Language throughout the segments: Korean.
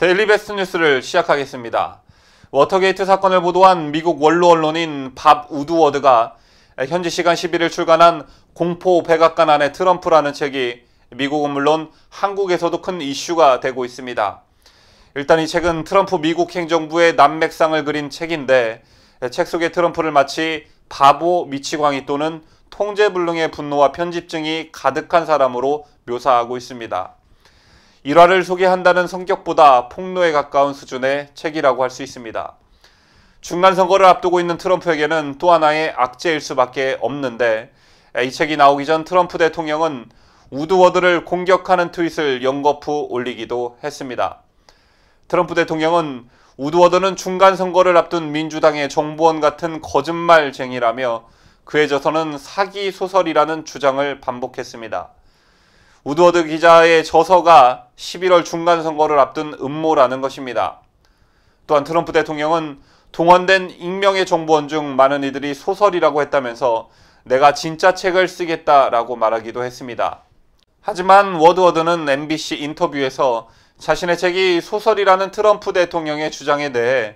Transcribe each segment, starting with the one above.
데일리 베스트 뉴스를 시작하겠습니다. 워터게이트 사건을 보도한 미국 원로 언론인 밥 우드워드가 현지 시간 11일 출간한 공포 백악관 안의 트럼프라는 책이 미국은 물론 한국에서도 큰 이슈가 되고 있습니다. 일단 이 책은 트럼프 미국 행정부의 난맥상을 그린 책인데 책 속의 트럼프를 마치 바보 미치광이 또는 통제불능의 분노와 편집증이 가득한 사람으로 묘사하고 있습니다. 일화를 소개한다는 성격보다 폭로에 가까운 수준의 책이라고 할 수 있습니다. 중간선거를 앞두고 있는 트럼프에게는 또 하나의 악재일 수밖에 없는데 이 책이 나오기 전 트럼프 대통령은 우드워드를 공격하는 트윗을 연거푸 올리기도 했습니다. 트럼프 대통령은 우드워드는 중간선거를 앞둔 민주당의 정보원 같은 거짓말쟁이라며 그에 져서는 사기 소설이라는 주장을 반복했습니다. 우드워드 기자의 저서가 11월 중간선거를 앞둔 음모라는 것입니다. 또한 트럼프 대통령은 동원된 익명의 정보원 중 많은 이들이 소설이라고 했다면서 내가 진짜 책을 쓰겠다라고 말하기도 했습니다. 하지만 워드워드는 MBC 인터뷰에서 자신의 책이 소설이라는 트럼프 대통령의 주장에 대해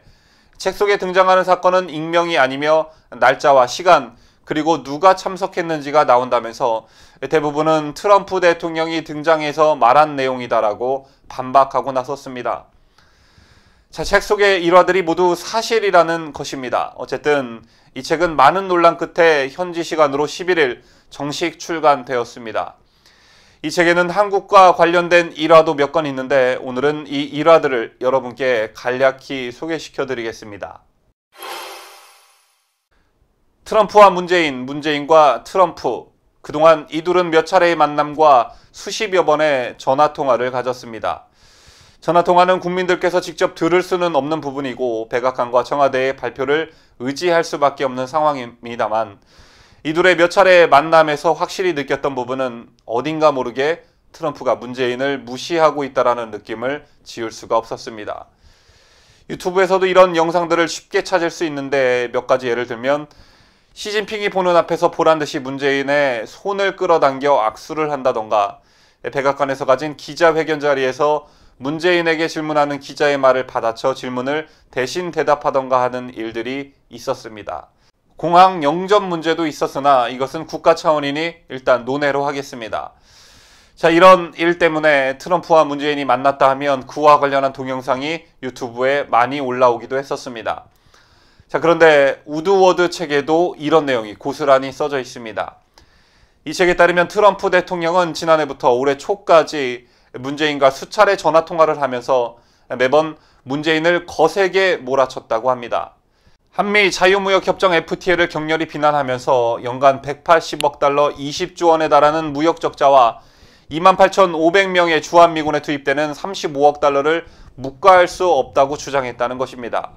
책 속에 등장하는 사건은 익명이 아니며 날짜와 시간 그리고 누가 참석했는지가 나온다면서 대부분은 트럼프 대통령이 등장해서 말한 내용이다라고 반박하고 나섰습니다. 자, 책 속의 일화들이 모두 사실이라는 것입니다. 어쨌든 이 책은 많은 논란 끝에 현지 시간으로 11일 정식 출간되었습니다. 이 책에는 한국과 관련된 일화도 몇 건 있는데 오늘은 이 일화들을 여러분께 간략히 소개시켜 드리겠습니다. 트럼프와 문재인과 트럼프, 그동안 이 둘은 몇 차례의 만남과 수십여 번의 전화통화를 가졌습니다. 전화통화는 국민들께서 직접 들을 수는 없는 부분이고 백악관과 청와대의 발표를 의지할 수밖에 없는 상황입니다만 이 둘의 몇 차례의 만남에서 확실히 느꼈던 부분은 어딘가 모르게 트럼프가 문재인을 무시하고 있다는 느낌을 지울 수가 없었습니다. 유튜브에서도 이런 영상들을 쉽게 찾을 수 있는데 몇 가지 예를 들면 시진핑이 보는 앞에서 보란듯이 문재인의 손을 끌어당겨 악수를 한다던가 백악관에서 가진 기자회견 자리에서 문재인에게 질문하는 기자의 말을 받아쳐 질문을 대신 대답하던가 하는 일들이 있었습니다. 공항 영전 문제도 있었으나 이것은 국가 차원이니 일단 논외로 하겠습니다. 자, 이런 일 때문에 트럼프와 문재인이 만났다 하면 그와 관련한 동영상이 유튜브에 많이 올라오기도 했었습니다. 자, 그런데 우드워드 책에도 이런 내용이 고스란히 써져 있습니다. 이 책에 따르면 트럼프 대통령은 지난해부터 올해 초까지 문재인과 수차례 전화통화를 하면서 매번 문재인을 거세게 몰아쳤다고 합니다. 한미 자유무역협정 FTA를 격렬히 비난하면서 연간 180억 달러 20조 원에 달하는 무역 적자와 28,500명의 주한미군에 투입되는 35억 달러를 묵과할 수 없다고 주장했다는 것입니다.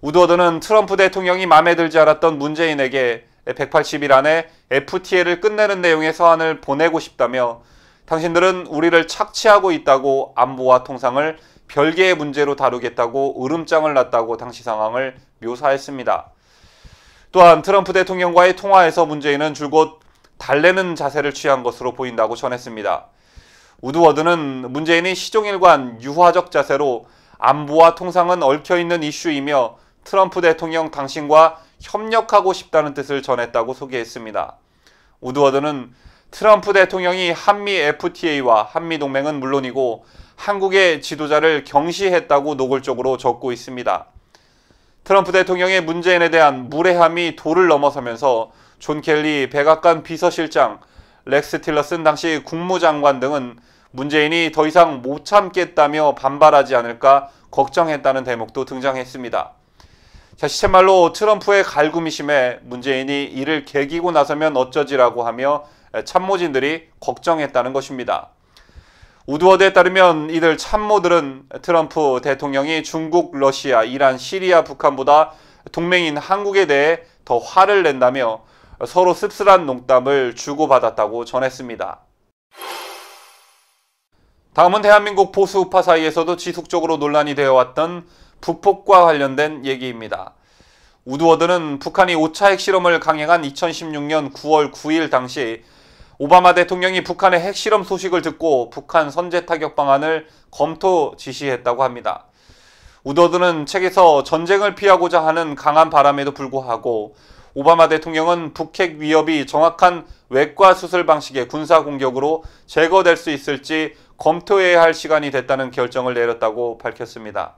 우드워드는 트럼프 대통령이 마음에 들지 않았던 문재인에게 180일 안에 FTA를 끝내는 내용의 서한을 보내고 싶다며 당신들은 우리를 착취하고 있다고 안보와 통상을 별개의 문제로 다루겠다고 으름장을 놨다고 당시 상황을 묘사했습니다. 또한 트럼프 대통령과의 통화에서 문재인은 줄곧 달래는 자세를 취한 것으로 보인다고 전했습니다. 우드워드는 문재인이 시종일관 유화적 자세로 안보와 통상은 얽혀있는 이슈이며 트럼프 대통령 당신과 협력하고 싶다는 뜻을 전했다고 소개했습니다. 우드워드는 트럼프 대통령이 한미 FTA와 한미동맹은 물론이고 한국의 지도자를 경시했다고 노골적으로 적고 있습니다. 트럼프 대통령의 문재인에 대한 무례함이 도를 넘어서면서 존 켈리 백악관 비서실장, 렉스 틸러슨 당시 국무장관 등은 문재인이 더 이상 못 참겠다며 반발하지 않을까 걱정했다는 대목도 등장했습니다. 자, 시쳇말로 트럼프의 갈굼이 심해 문재인이 이를 개기고 나서면 어쩌지라고 하며 참모진들이 걱정했다는 것입니다. 우드워드에 따르면 이들 참모들은 트럼프 대통령이 중국, 러시아, 이란, 시리아, 북한보다 동맹인 한국에 대해 더 화를 낸다며 서로 씁쓸한 농담을 주고받았다고 전했습니다. 다음은 대한민국 보수 우파 사이에서도 지속적으로 논란이 되어왔던 북폭과 관련된 얘기입니다. 우드워드는 북한이 5차 핵실험을 강행한 2016년 9월 9일 당시 오바마 대통령이 북한의 핵실험 소식을 듣고 북한 선제 타격 방안을 검토 지시했다고 합니다. 우드워드는 책에서 전쟁을 피하고자 하는 강한 바람에도 불구하고 오바마 대통령은 북핵 위협이 정확한 외과 수술 방식의 군사 공격으로 제거될 수 있을지 검토해야 할 시간이 됐다는 결정을 내렸다고 밝혔습니다.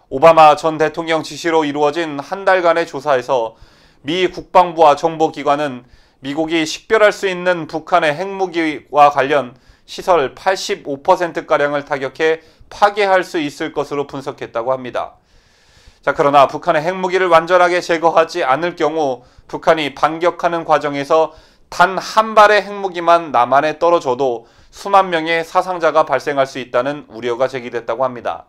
오바마 전 대통령 지시로 이루어진 한 달간의 조사에서 미 국방부와 정보기관은 미국이 식별할 수 있는 북한의 핵무기와 관련 시설 85%가량을 타격해 파괴할 수 있을 것으로 분석했다고 합니다. 자, 그러나 북한의 핵무기를 완전하게 제거하지 않을 경우 북한이 반격하는 과정에서 단 한 발의 핵무기만 남한에 떨어져도 수만 명의 사상자가 발생할 수 있다는 우려가 제기됐다고 합니다.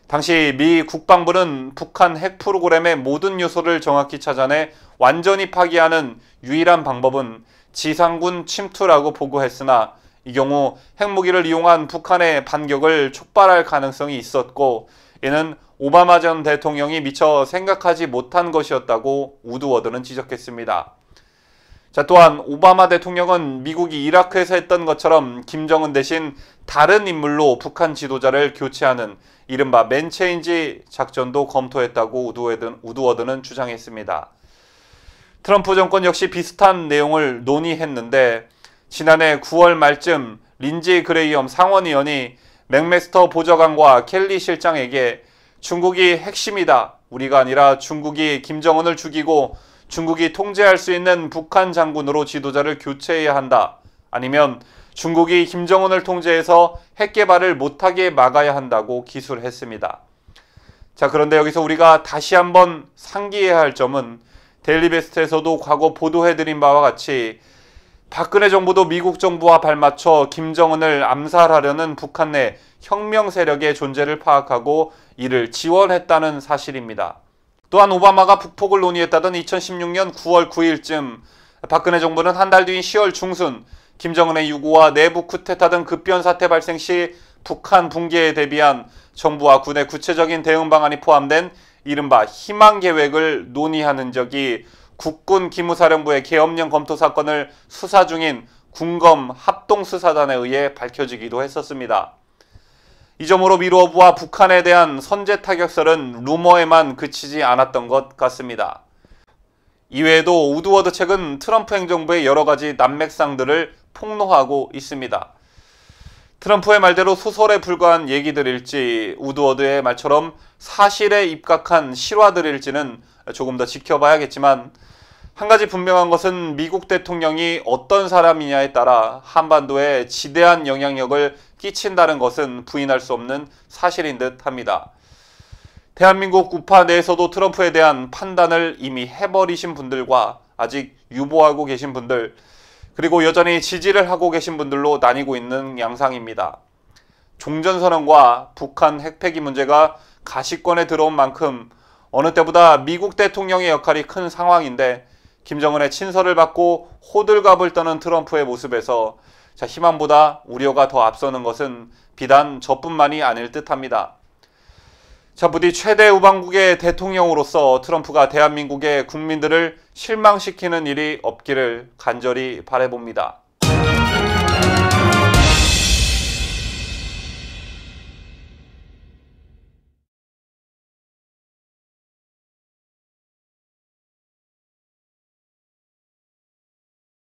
당시 미 국방부는 북한 핵 프로그램의 모든 요소를 정확히 찾아내 완전히 파기하는 유일한 방법은 지상군 침투라고 보고했으나 이 경우 핵무기를 이용한 북한의 반격을 촉발할 가능성이 있었고 이는 오바마 전 대통령이 미처 생각하지 못한 것이었다고 우드워드는 지적했습니다. 자, 또한 오바마 대통령은 미국이 이라크에서 했던 것처럼 김정은 대신 다른 인물로 북한 지도자를 교체하는 이른바 맨체인지 작전도 검토했다고 우드워드는 주장했습니다. 트럼프 정권 역시 비슷한 내용을 논의했는데 지난해 9월 말쯤 린지 그레이엄 상원의원이 맥메스터 보좌관과 켈리 실장에게 중국이 핵심이다. 우리가 아니라 중국이 김정은을 죽이고 중국이 통제할 수 있는 북한 장군으로 지도자를 교체해야 한다. 아니면 중국이 김정은을 통제해서 핵 개발을 못하게 막아야 한다고 기술했습니다. 자, 그런데 여기서 우리가 다시 한번 상기해야 할 점은 데일리베스트에서도 과거 보도해드린 바와 같이 박근혜 정부도 미국 정부와 발맞춰 김정은을 암살하려는 북한 내 혁명 세력의 존재를 파악하고 이를 지원했다는 사실입니다. 또한 오바마가 북폭을 논의했다던 2016년 9월 9일쯤 박근혜 정부는 한 달 뒤인 10월 중순 김정은의 유고와 내부 쿠데타 등 급변 사태 발생 시 북한 붕괴에 대비한 정부와 군의 구체적인 대응 방안이 포함된 이른바 희망 계획을 논의하는 적이 국군 기무사령부의 계엄령 검토 사건을 수사 중인 군검 합동수사단에 의해 밝혀지기도 했었습니다. 이 점으로 미루어부와 북한에 대한 선제 타격설은 루머에만 그치지 않았던 것 같습니다. 이외에도 우드워드 책은 트럼프 행정부의 여러 가지 난맥상들을 폭로하고 있습니다. 트럼프의 말대로 소설에 불과한 얘기들일지 우드워드의 말처럼 사실에 입각한 실화들일지는 조금 더 지켜봐야겠지만 한 가지 분명한 것은 미국 대통령이 어떤 사람이냐에 따라 한반도에 지대한 영향력을 끼친다는 것은 부인할 수 없는 사실인 듯 합니다. 대한민국 우파 내에서도 트럼프에 대한 판단을 이미 해버리신 분들과 아직 유보하고 계신 분들, 그리고 여전히 지지를 하고 계신 분들로 나뉘고 있는 양상입니다. 종전선언과 북한 핵폐기 문제가 가시권에 들어온 만큼 어느 때보다 미국 대통령의 역할이 큰 상황인데 김정은의 친서를 받고 호들갑을 떠는 트럼프의 모습에서 희망보다 우려가 더 앞서는 것은 비단 저뿐만이 아닐 듯합니다. 부디 최대 우방국의 대통령으로서 트럼프가 대한민국의 국민들을 실망시키는 일이 없기를 간절히 바라봅니다.